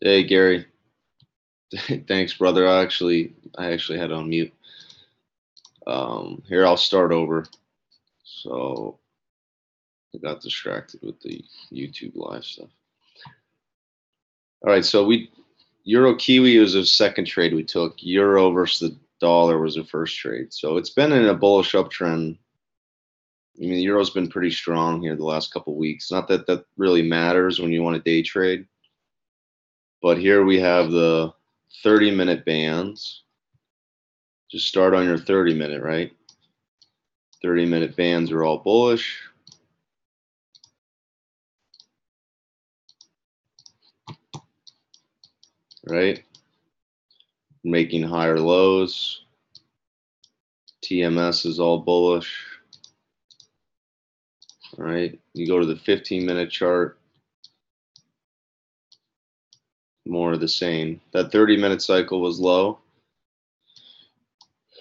Hey Gary, thanks brother. I actually had on mute. Here I'll start over. So I got distracted with the YouTube live stuff. All right, so we Euro Kiwi was a second trade we took. Euro versus the dollar was the first trade. So it's been in a bullish uptrend. I mean, the euro's been pretty strong here the last couple weeks. Not that that really matters when you want to day trade, but here we have the 30-minute bands. Just start on your 30-minute, right? 30-minute bands are all bullish. Right? Making higher lows. TMS is all bullish. All right? You go to the 15-minute chart. More of the same. That 30-minute cycle was low.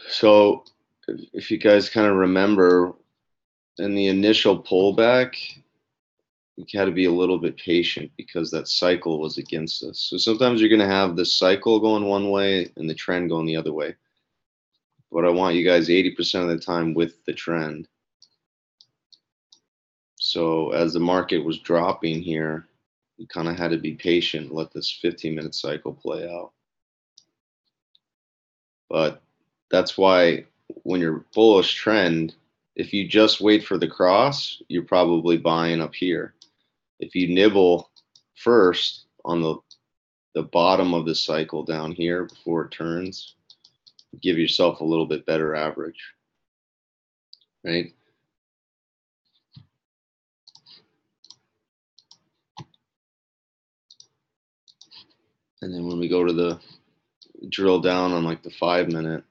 So if you guys kind of remember, in the initial pullback, you had to be a little bit patient because that cycle was against us. So sometimes you're going to have this cycle going one way and the trend going the other way. But I want you guys 80% of the time with the trend. So as the market was dropping here, you kind of had to be patient, let this 15-minute cycle play out. But that's why when you're bullish trend, if you just wait for the cross, you're probably buying up here. If you nibble first on the bottom of the cycle down here before it turns, give yourself a little bit better average, right? And then when we go to the drill down on like the 5-minute,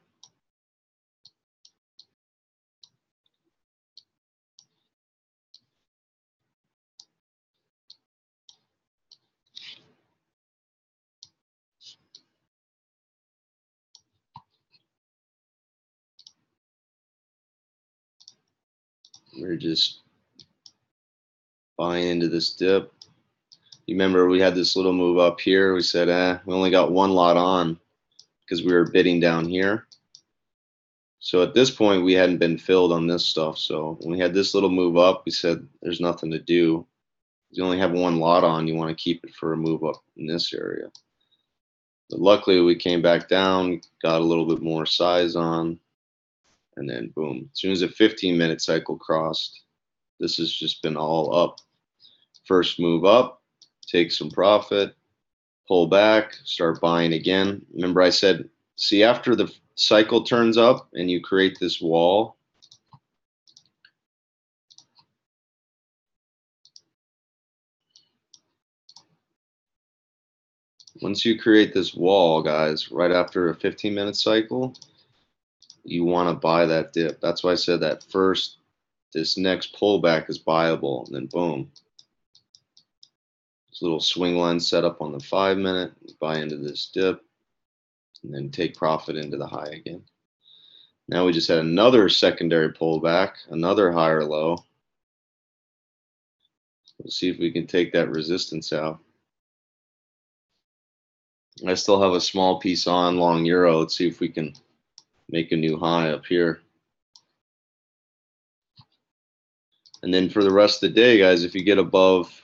we're just buying into this dip. You remember we had this little move up here. We said, we only got one lot on because we were bidding down here. So at this point, we hadn't been filled on this stuff. So when we had this little move up, we said, there's nothing to do. You only have one lot on. You want to keep it for a move up in this area. But luckily, we came back down, got a little bit more size on, and then boom. As soon as the 15-minute cycle crossed, this has just been all up. First move up, take some profit, pull back, start buying again. Remember I said, see, after the cycle turns up and you create this wall, once you create this wall, guys, right after a 15-minute cycle, you want to buy that dip. That's why I said that first, this next pullback is buyable, and then boom. This little swing line set up on the 5-minute, buy into this dip, and then take profit into the high again. Now we just had another secondary pullback, another higher low. We'll see if we can take that resistance out. I still have a small piece on long euro. Let's see if we can make a new high up here. And then for the rest of the day, guys, if you get above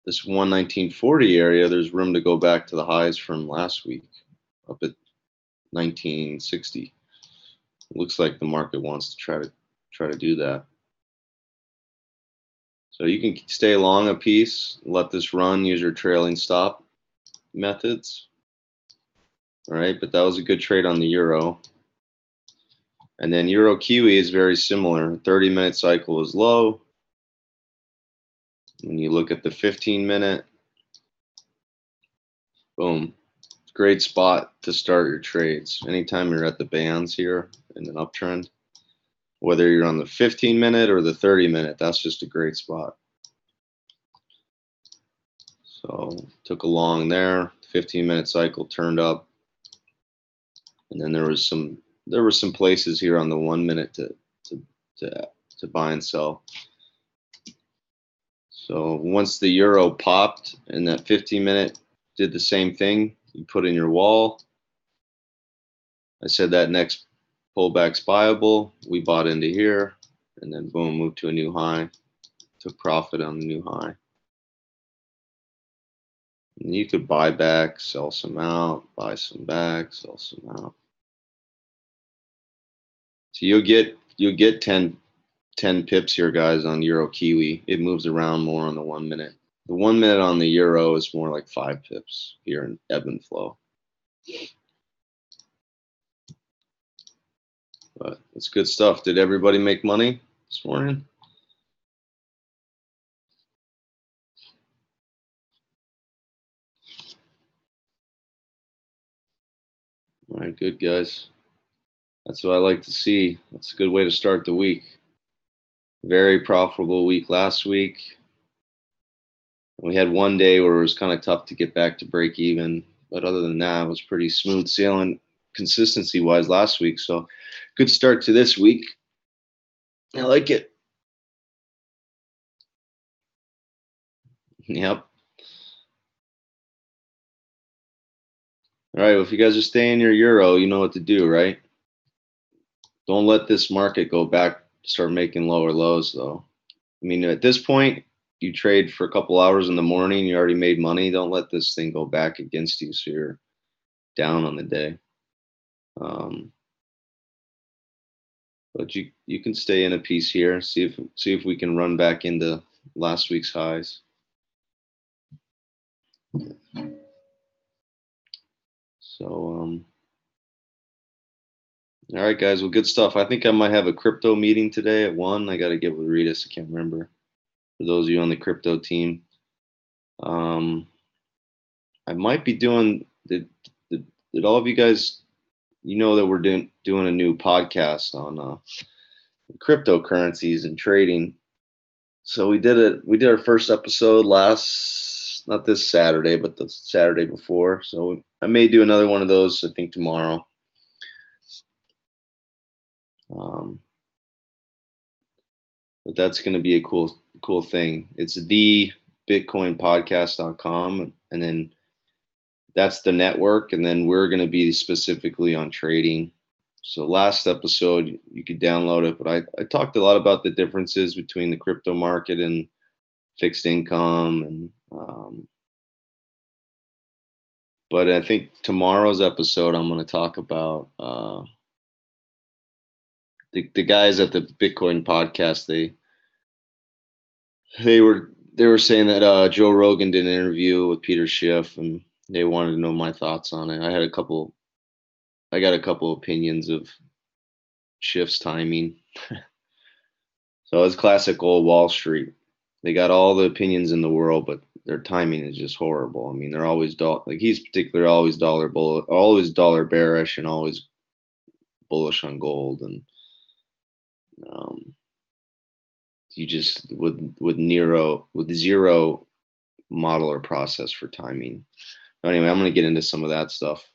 this 119.40 area, there's room to go back to the highs from last week up at 1960. It looks like the market wants to try to do that. So you can stay long a piece, let this run, use your trailing stop methods. All right, but that was a good trade on the euro. And then Euro Kiwi is very similar. 30-minute cycle is low. When you look at the 15-minute, boom. Great spot to start your trades. Anytime you're at the bands here in an uptrend, whether you're on the 15-minute or the 30-minute, that's just a great spot. So took a long there. 15-minute cycle turned up, and then there were some places here on the 1-minute to buy and sell. So once the euro popped and that 15-minute did the same thing, you put in your wall. I said that next pullback's buyable. We bought into here, and then boom, moved to a new high. Took profit on the new high. And you could buy back, sell some out, buy some back, sell some out. So you'll get 10 pips here, guys, on Euro Kiwi. It moves around more on the 1 minute. The 1 minute on the euro is more like 5 pips here in ebb and flow. But it's good stuff. Did everybody make money this morning? All right, good, guys. That's what I like to see. That's a good way to start the week. Very profitable week last week. We had one day where it was kind of tough to get back to break even. But other than that, it was pretty smooth sailing consistency-wise last week. So good start to this week. I like it. Yep. All right, well, if you guys are staying your euro, you know what to do, right? Don't let this market go back, start making lower lows, though. I mean, at this point, you trade for a couple hours in the morning, you already made money. Don't let this thing go back against you so you're down on the day. But you can stay in a piece here, see if we can run back into last week's highs. So, all right, guys. Well, good stuff. I think I might have a crypto meeting today at 1. I got to get with Ritas. I can't remember. For those of you on the crypto team, I might be doing. Did all of you guys, you know that we're doing a new podcast on cryptocurrencies and trading. So we did it. We did our first episode not this Saturday, but the Saturday before. So I may do another one of those, I think, tomorrow. But that's going to be a cool thing. It's thebitcoinpodcast.com, and then that's the network, and then we're going to be specifically on trading. So last episode, you could download it, but I talked a lot about the differences between the crypto market and fixed income, and but I think tomorrow's episode, I'm going to talk about the guys at the Bitcoin podcast. They were saying that Joe Rogan did an interview with Peter Schiff, and they wanted to know my thoughts on it. I got a couple opinions of Schiff's timing. So it's classic old Wall Street. They got all the opinions in the world, but their timing is just horrible. I mean, they're always he's particularly always always dollar bearish, and always bullish on gold, and you just with zero model or process for timing. Anyway, I'm going to get into some of that stuff.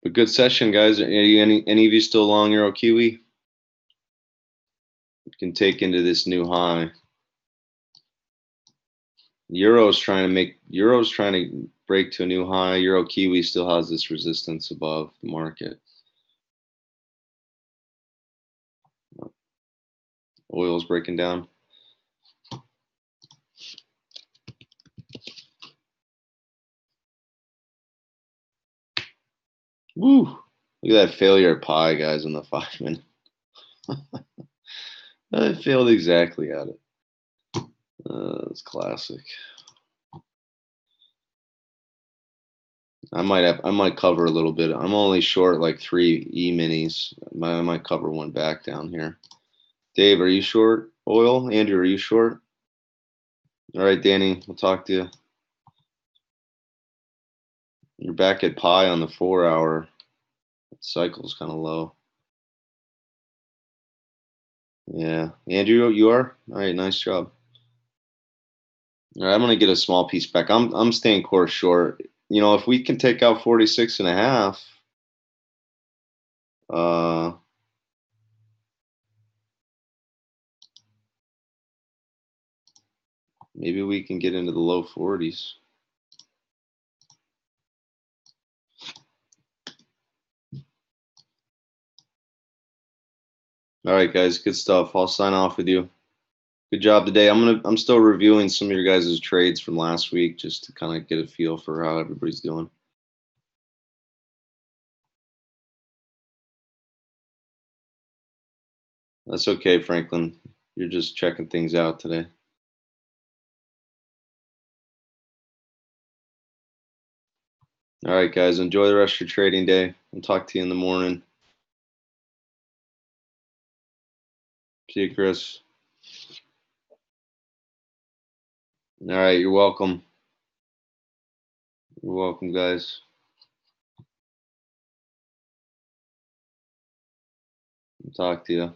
But good session, guys. Any of you still long Euro Kiwi? You can take into this new high. Euro's trying to break to a new high. Euro Kiwi still has this resistance above the market. Oil's breaking down. Woo! Look at that failure at pi, guys, in the 5 minute. I failed exactly at it. That's classic. I might cover a little bit. I'm only short like 3 E-minis. I might cover one back down here. Dave, are you short oil? Andrew, are you short? All right, Danny, we'll talk to you. You're back at pi on the 4 hour. Cycle's kind of low. Yeah, Andrew, you are? All right, nice job. All right, I'm gonna get a small piece back. I'm staying course short. You know, if we can take out 46.5, Maybe we can get into the low 40s. All right, guys, good stuff. I'll sign off with you. Good job today. I'm still reviewing some of your guys' trades from last week just to kind of get a feel for how everybody's doing. That's okay, Franklin. You're just checking things out today. All right, guys, enjoy the rest of your trading day. I'll talk to you in the morning. See you, Chris. All right, you're welcome. You're welcome, guys. Talk to you.